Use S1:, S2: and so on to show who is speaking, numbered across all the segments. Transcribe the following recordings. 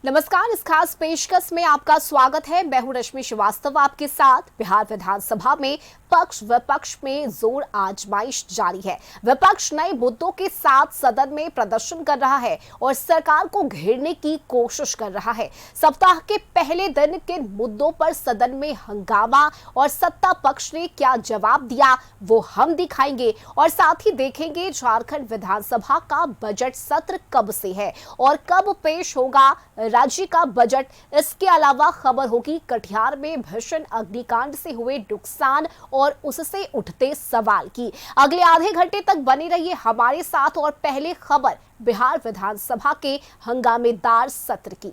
S1: नमस्कार, इस खास पेशकश में आपका स्वागत है। मैं हूं रश्मि श्रीवास्तव आपके साथ। बिहार विधानसभा में पक्ष विपक्ष में जोर आजमाइश जारी है। विपक्ष नए मुद्दों के साथ सदन में प्रदर्शन कर रहा है और सरकार को घेरने की कोशिश कर रहा है। सप्ताह के पहले दिन किन मुद्दों पर सदन में हंगामा और सत्ता पक्ष ने क्या जवाब दिया वो हम दिखाएंगे और साथ ही देखेंगे झारखंड विधानसभा का बजट सत्र कब से है और कब पेश होगा राज्य का बजट। इसके अलावा खबर होगी कटिहार में भीषण अग्निकांड से हुए नुकसान और उससे उठते सवाल की। अगले आधे घंटे तक बने रहिए हमारे साथ और पहले खबर बिहार विधानसभा के हंगामेदार सत्र की।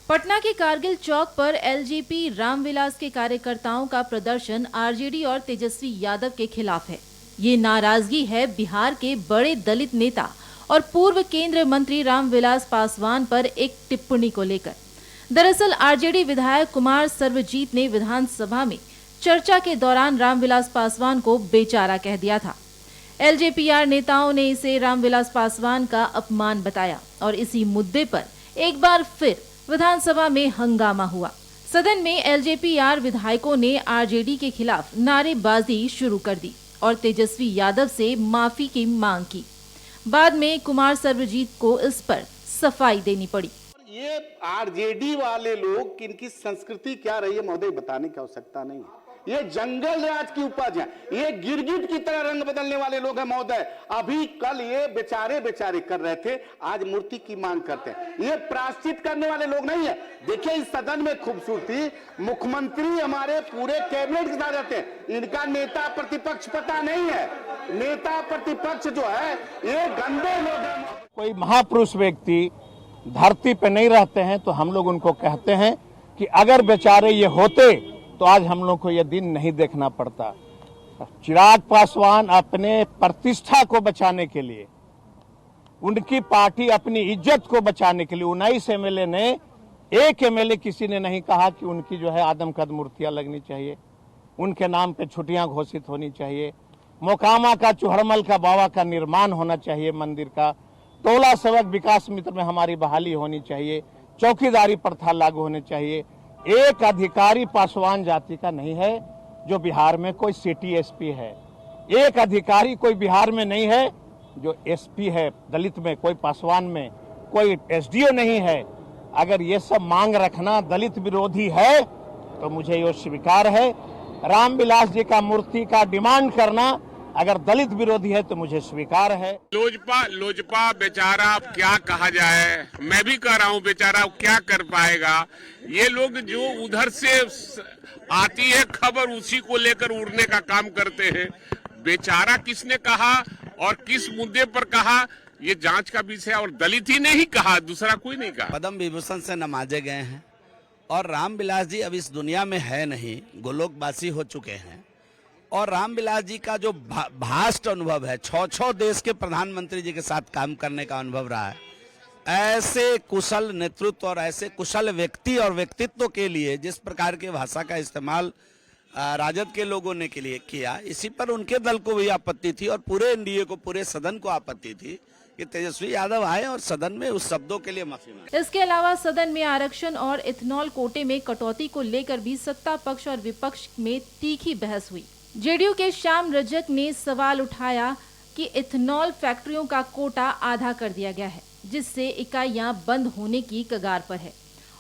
S2: पटना के कारगिल चौक पर एलजेपी रामविलास के कार्यकर्ताओं का प्रदर्शन आरजेडी और तेजस्वी यादव के खिलाफ है। ये नाराजगी है बिहार के बड़े दलित नेता और पूर्व केंद्रीय मंत्री रामविलास पासवान पर एक टिप्पणी को लेकर। दरअसल आरजेडी विधायक कुमार सर्वजीत ने विधानसभा में चर्चा के दौरान रामविलास पासवान को बेचारा कह दिया था। एलजेपीआर नेताओं ने इसे रामविलास पासवान का अपमान बताया और इसी मुद्दे पर एक बार फिर विधानसभा में हंगामा हुआ। सदन में एलजेपीआर विधायकों ने आरजेडी के खिलाफ नारेबाजी शुरू कर दी और तेजस्वी यादव से माफी की मांग की। बाद में कुमार सर्वजीत को इस पर सफाई देनी पड़ी।
S3: ये आरजेडी वाले लोग किनकी संस्कृति क्या रही है महोदय बताने की आवश्यकता नहीं है। ये जंगल राज की उपज है। ये गिरगिट की तरह रंग बदलने वाले लोग हैं महोदय। अभी कल ये बेचारे कर रहे थे, आज मूर्ति की मांग करते हैं। ये प्रायश्चित करने वाले लोग नहीं है। देखिए इस सदन में खूबसूरती, मुख्यमंत्री हमारे पूरे कैबिनेट के साथ रहते हैं। इनका नेता प्रतिपक्ष पता नहीं है। नेता प्रतिपक्ष जो है ये गंदे लोग हैं।
S4: कोई महापुरुष व्यक्ति धरती पे नहीं रहते हैं तो हम लोग उनको कहते हैं कि अगर बेचारे ये होते तो आज हम लोग को ये दिन नहीं देखना पड़ता। चिराग पासवान अपने प्रतिष्ठा को बचाने के लिए, उनकी पार्टी अपनी इज्जत को बचाने के लिए 19 एमएलए ने, एक एमएलए किसी ने नहीं कहा कि उनकी जो है आदमकद मूर्तियां लगनी चाहिए, उनके नाम पे छुट्टियां घोषित होनी चाहिए, मोकामा का चुहड़मल का बाबा का निर्माण होना चाहिए, मंदिर का टोला सेवक विकास मित्र में हमारी बहाली होनी चाहिए, चौकीदारी प्रथा लागू होनी चाहिए। एक अधिकारी पासवान जाति का नहीं है जो बिहार में कोई सिटी एसपी है। एक अधिकारी कोई बिहार में नहीं है जो एसपी है। दलित में कोई, पासवान में कोई एसडीओ नहीं है। अगर ये सब मांग रखना दलित विरोधी है तो मुझे ये स्वीकार है। रामविलास जी का मूर्ति का डिमांड करना अगर दलित विरोधी है तो मुझे स्वीकार है।
S5: लोजपा बेचारा क्या कहा जाए, मैं भी कह रहा हूँ बेचारा क्या कर पाएगा। ये लोग जो उधर से आती है खबर उसी को लेकर उड़ने का काम करते हैं। बेचारा किसने कहा और किस मुद्दे पर कहा ये जांच का विषय है और दलित ही ने ही कहा, दूसरा कोई नहीं कहा।
S6: पद्म विभूषण से नवाजे गए हैं और रामविलास जी अब इस दुनिया में है नहीं, गोलोकवासी हो चुके हैं। और रामविलास जी का जो भास्ट अनुभव है, 6 देश के प्रधानमंत्री जी के साथ काम करने का अनुभव रहा है। ऐसे कुशल नेतृत्व और ऐसे कुशल व्यक्ति और व्यक्तित्व के लिए जिस प्रकार की भाषा का इस्तेमाल राजद के लोगों ने के लिए किया, इसी पर उनके दल को भी आपत्ति थी और पूरे एनडीए को, पूरे सदन को आपत्ति थी कि तेजस्वी यादव आए और सदन में उस शब्दों के लिए माफी मांगे।
S2: इसके अलावा सदन में आरक्षण और इथेनॉल कोटे में कटौती को लेकर भी सत्ता पक्ष और विपक्ष में तीखी बहस हुई। जेडीयू के श्याम रजक ने सवाल उठाया कि इथेनॉल फैक्ट्रियों का कोटा आधा कर दिया गया है, जिससे इकाइयां बंद होने की कगार पर है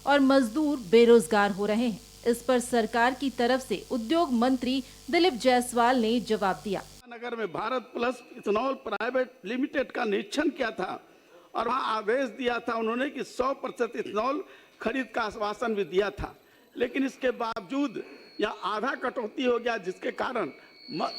S2: और मजदूर बेरोजगार हो रहे हैं। इस पर सरकार की तरफ से उद्योग मंत्री दिलीप जायसवाल ने जवाब दिया।
S3: नगर में Bharat plus ethanol private limited का निरीक्षण किया था और वहाँ आदेश दिया था उन्होंने कि 100% इथेनॉल खरीद का आश्वासन भी दिया था, लेकिन इसके बावजूद यहाँ आधा कटौती हो गया, जिसके कारण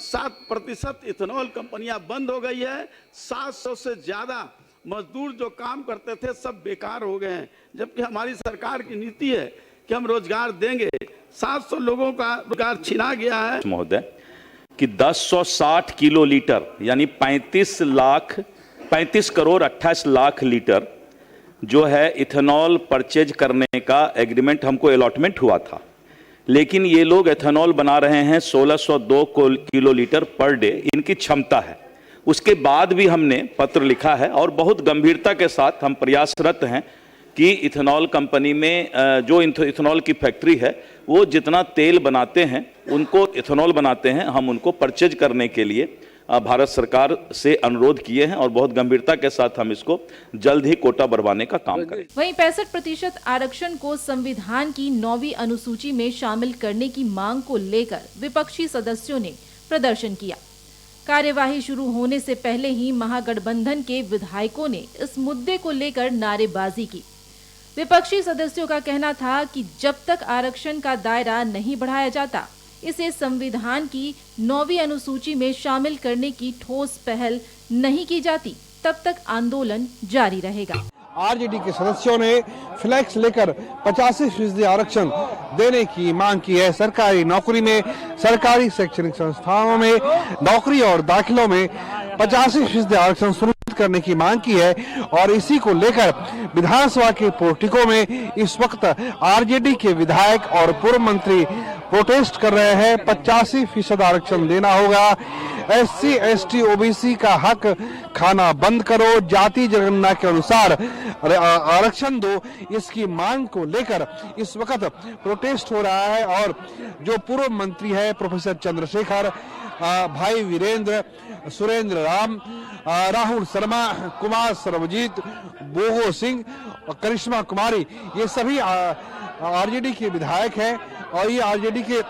S3: 7% इथेनॉल कंपनियां बंद हो गई है। 700 से ज्यादा मजदूर जो काम करते थे सब बेकार हो गए हैं, जबकि हमारी सरकार की नीति है कि हम रोजगार देंगे। 700 लोगों का रोजगार छीना गया है
S7: महोदय कि 1060 किलो लीटर यानी 35 करोड़ 28 लाख लीटर जो है इथेनॉल परचेज करने का एग्रीमेंट हमको अलॉटमेंट हुआ था, लेकिन ये लोग एथेनॉल बना रहे हैं 1602 किलो लीटर पर डे, इनकी क्षमता है। उसके बाद भी हमने पत्र लिखा है और बहुत गंभीरता के साथ हम प्रयासरत हैं कि इथेनॉल कंपनी में जो इथेनॉल की फैक्ट्री है वो जितना तेल बनाते हैं, उनको इथेनॉल बनाते हैं, हम उनको परचेज करने के लिए भारत सरकार से अनुरोध किए हैं और बहुत गंभीरता के साथ हम इसको जल्द ही कोटा बढ़वाने का काम करें।
S2: वहीं 65% आरक्षण को संविधान की 9वीं अनुसूची में शामिल करने की मांग को लेकर विपक्षी सदस्यों ने प्रदर्शन किया। कार्यवाही शुरू होने से पहले ही महागठबंधन के विधायकों ने इस मुद्दे को लेकर नारेबाजी की। विपक्षी सदस्यों का कहना था कि जब तक आरक्षण का दायरा नहीं बढ़ाया जाता, इसे संविधान की 9वीं अनुसूची में शामिल करने की ठोस पहल नहीं की जाती, तब तक आंदोलन जारी रहेगा।
S8: आरजेडी के सदस्यों ने फ्लैक्स लेकर 85% आरक्षण देने की मांग की है। सरकारी नौकरी में, सरकारी शैक्षणिक संस्थानों में नौकरी और दाखिलों में 85% आरक्षण सुनिश्चित करने की मांग की है और इसी को लेकर विधानसभा के पोर्टिको में इस वक्त आरजेडी के विधायक और पूर्व मंत्री प्रोटेस्ट कर रहे हैं। 85% आरक्षण देना होगा, SC, ST, OBC का हक खाना बंद करो, जाति जनगणना के अनुसार आरक्षण दो, इसकी मांग को लेकर इस वक्त प्रोटेस्ट हो रहा है। और जो पूर्व मंत्री है प्रोफेसर चंद्रशेखर, भाई वीरेंद्र, सुरेंद्र राम, राहुल शर्मा, कुमार सर्वजीत, बोगो सिंह और करिश्मा कुमारी, ये सभी आरजेडी के विधायक हैं और ये आरजेडी के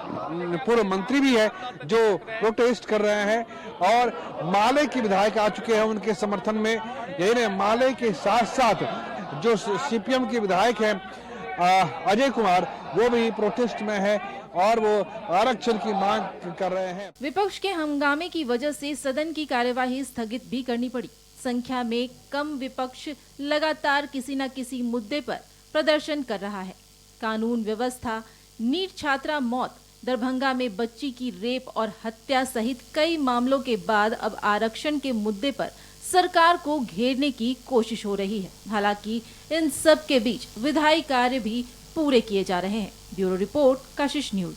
S8: पूर्व मंत्री भी है जो प्रोटेस्ट कर रहे हैं। और माले के विधायक आ चुके हैं उनके समर्थन में। यही नहीं, माले के साथ साथ जो सीपीएम के विधायक हैं अजय कुमार, वो भी प्रोटेस्ट में है और वो आरक्षण की मांग कर रहे हैं।
S2: विपक्ष के हंगामे की वजह से सदन की कार्यवाही स्थगित भी करनी पड़ी। संख्या में कम विपक्ष लगातार किसी न किसी मुद्दे पर प्रदर्शन कर रहा है। कानून व्यवस्था, नीट छात्रा मौत, दरभंगा में बच्ची की रेप और हत्या सहित कई मामलों के बाद अब आरक्षण के मुद्दे पर सरकार को घेरने की कोशिश हो रही है। हालांकि इन सब के बीच विधायी कार्य भी पूरे किए जा रहे हैं। ब्यूरो रिपोर्ट, कशिश न्यूज।